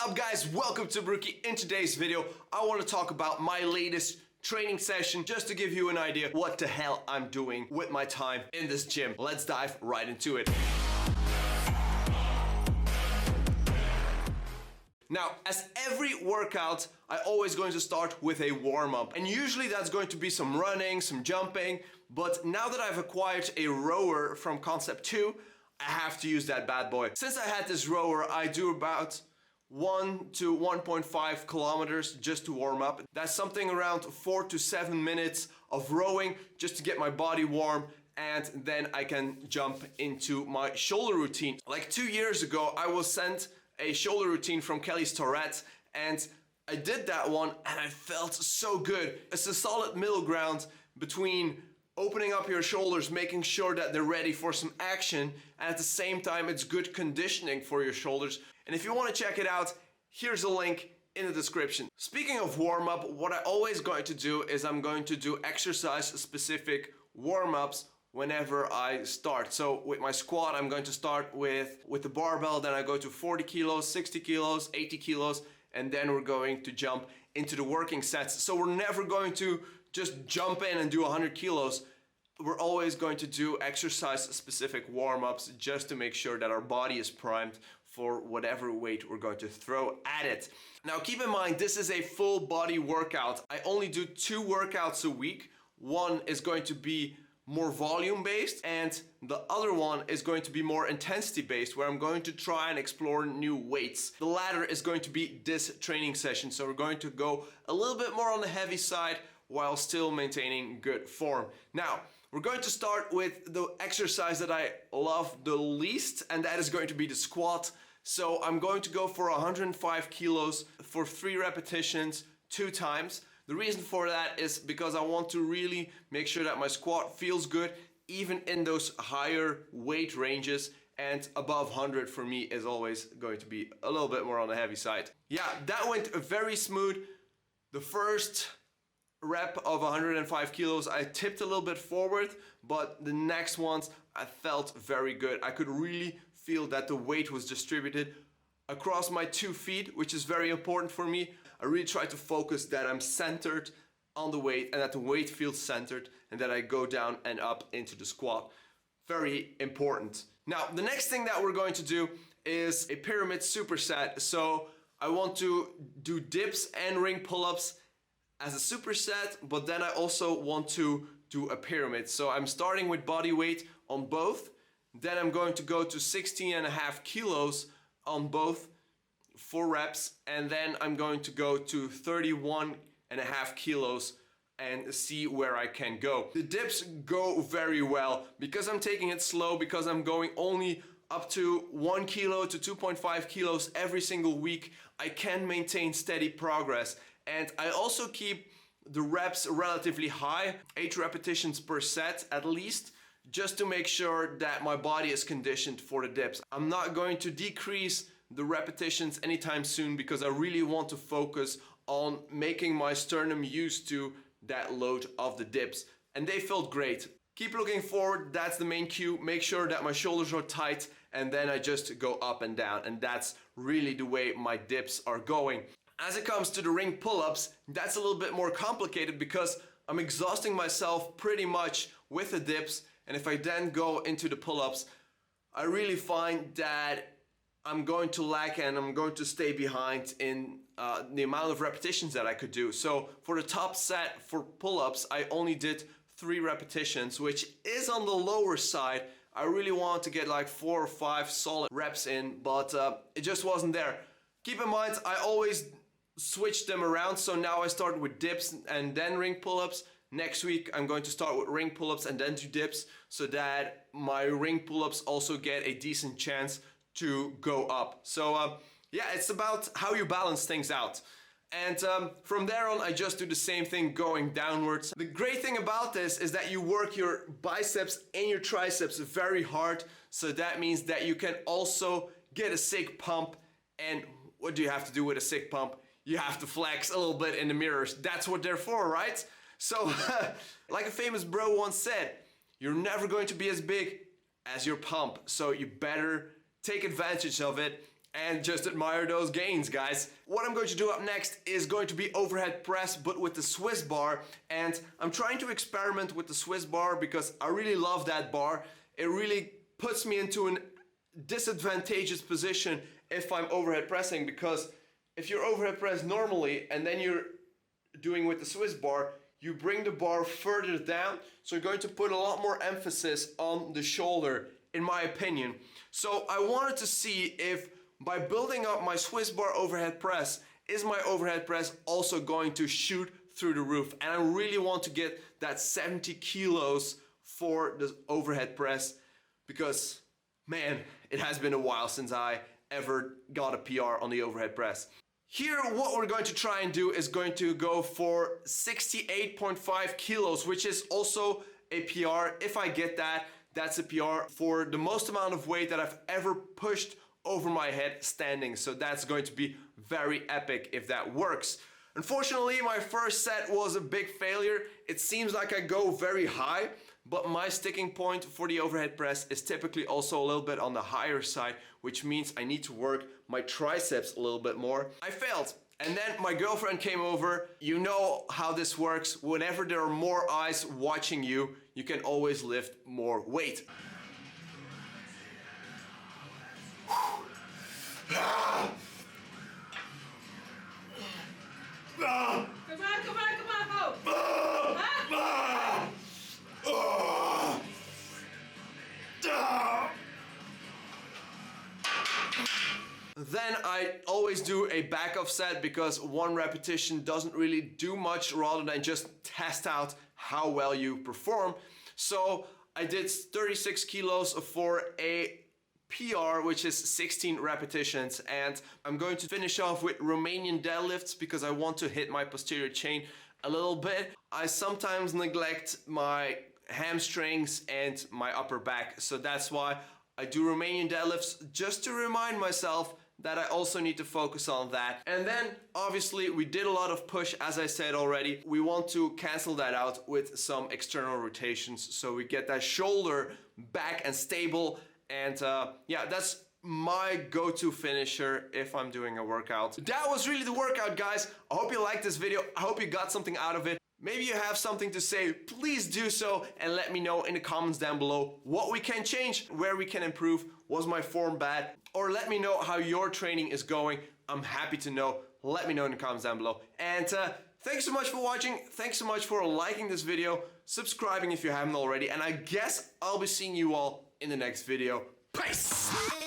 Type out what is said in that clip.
up guys, welcome to Barrookie. In today's video I want to talk about my latest training session just to give you an idea what the hell I'm doing with my time in this gym. Let's dive right into it. Now, as every workout, I always going to start with a warm-up. And usually that's going to be some running, some jumping. But now that I've acquired a rower from Concept 2, I have to use that bad boy. Since I had this rower, I do about 1 to 1.5 kilometers just to warm up. That's something around 4 to 7 minutes of rowing just to get my body warm. And then I can jump into my shoulder routine. Like 2 years ago, I was sent a shoulder routine from Kelly's Tourette, and I did that one and I felt so good. It's a solid middle ground between opening up your shoulders, making sure that they're ready for some action, and at the same time it's good conditioning for your shoulders. And if you want to check it out, here's a link in the description. Speaking of warm-up, what I always going to do is I'm going to do exercise specific warm-ups whenever I start. So with my squat, I'm going to start with the barbell, then I go to 40 kilos, 60 kilos, 80 kilos, and then we're going to jump into the working sets. So we're never going to just jump in and do 100 kilos. We're always going to do exercise specific warm-ups just to make sure that our body is primed for whatever weight we're going to throw at it. Now keep in mind, this is a full body workout. I only do 2 workouts a week. One is going to be more volume based and the other one is going to be more intensity based, where I'm going to try and explore new weights. The latter is going to be this training session, so we're going to go a little bit more on the heavy side while still maintaining good form. Now we're going to start with the exercise that I love the least, and that is going to be the squat. So I'm going to go for 105 kilos for 3 repetitions 2 times. The reason for that is because I want to really make sure that my squat feels good even in those higher weight ranges, and above 100 for me is always going to be a little bit more on the heavy side. Yeah, that went very smooth. The first rep of 105 kilos I tipped a little bit forward, but the next ones I felt very good. I could really feel that the weight was distributed across my 2 feet, which is very important for me. I really try to focus that I'm centered on the weight and that the weight feels centered and that I go down and up into the squat. Very important. Now, the next thing that we're going to do is a pyramid superset. So I want to do dips and ring pull-ups as a superset, but then I also want to do a pyramid. So I'm starting with body weight on both. Then I'm going to go to 16.5 kilos on both 4 reps, and then I'm going to go to 31.5 kilos and see where I can go. The dips go very well because I'm taking it slow, because I'm going only up to 1 kilo to 2.5 kilos every single week. I can maintain steady progress, and I also keep the reps relatively high, 8 repetitions per set at least, just to make sure that my body is conditioned for the dips. I'm not going to decrease the repetitions anytime soon because I really want to focus on making my sternum used to that load of the dips. And they felt great. Keep looking forward, that's the main cue. Make sure that my shoulders are tight, and then I just go up and down, and that's really the way my dips are going. As it comes to the ring pull-ups, that's a little bit more complicated because I'm exhausting myself pretty much with the dips, and if I then go into the pull-ups, I really find that I'm going to lack and I'm going to stay behind in the amount of repetitions that I could do. So for the top set for pull-ups, I only did 3 repetitions, which is on the lower side. I really want to get like 4 or 5 solid reps in, but it just wasn't there. Keep in mind, I always switch them around. So now I start with dips and then ring pull-ups. Next week I'm going to start with ring pull-ups and then do dips, so that my ring pull-ups also get a decent chance to go up. So yeah, it's about how you balance things out. And from there on, I just do the same thing going downwards. The great thing about this is that you work your biceps and your triceps very hard. So that means that you can also get a sick pump. And what do you have to do with a sick pump? You have to flex a little bit in the mirrors. That's what they're for, right? So like a famous bro once said, you're never going to be as big as your pump. So you better take advantage of it and just admire those gains, guys. What I'm going to do up next is going to be overhead press, but with the Swiss bar. And I'm trying to experiment with the Swiss bar because I really love that bar. It really puts me into an disadvantageous position if I'm overhead pressing, because if you're overhead press normally and then you're doing with the Swiss bar, you bring the bar further down, so you're going to put a lot more emphasis on the shoulder, in my opinion. So I wanted to see if by building up my Swiss bar overhead press, is my overhead press also going to shoot through the roof? And I really want to get that 70 kilos for the overhead press, because man, it has been a while since I ever got a PR on the overhead press. Here, what we're going to try and do is going to go for 68.5 kilos, which is also a PR. If I get that, that's a PR for the most amount of weight that I've ever pushed over my head standing. So that's going to be very epic if that works. Unfortunately, my first set was a big failure. It seems like I go very high, but my sticking point for the overhead press is typically also a little bit on the higher side, which means I need to work my triceps a little bit more. I failed. And then my girlfriend came over. You know how this works. Whenever there are more eyes watching you, you can always lift more weight. Then I always do a backup set, because one repetition doesn't really do much rather than just test out how well you perform. So I did 36 kilos for a PR, which is 16 repetitions, and I'm going to finish off with Romanian deadlifts because I want to hit my posterior chain a little bit. I sometimes neglect my hamstrings and my upper back, so that's why I do Romanian deadlifts, just to remind myself that I also need to focus on that. And then obviously we did a lot of push, as I said already. We want to cancel that out with some external rotations so we get that shoulder back and stable. And yeah, that's my go-to finisher if I'm doing a workout. That was really the workout, guys. I hope you liked this video. I hope you got something out of it. Maybe you have something to say, please do so and let me know in the comments down below what we can change, where we can improve. Was my form bad? Or let me know how your training is going. I'm happy to know. Let me know in the comments down below. And thanks so much for watching. Thanks so much for liking this video, subscribing if you haven't already, and I guess I'll be seeing you all in the next video. Peace!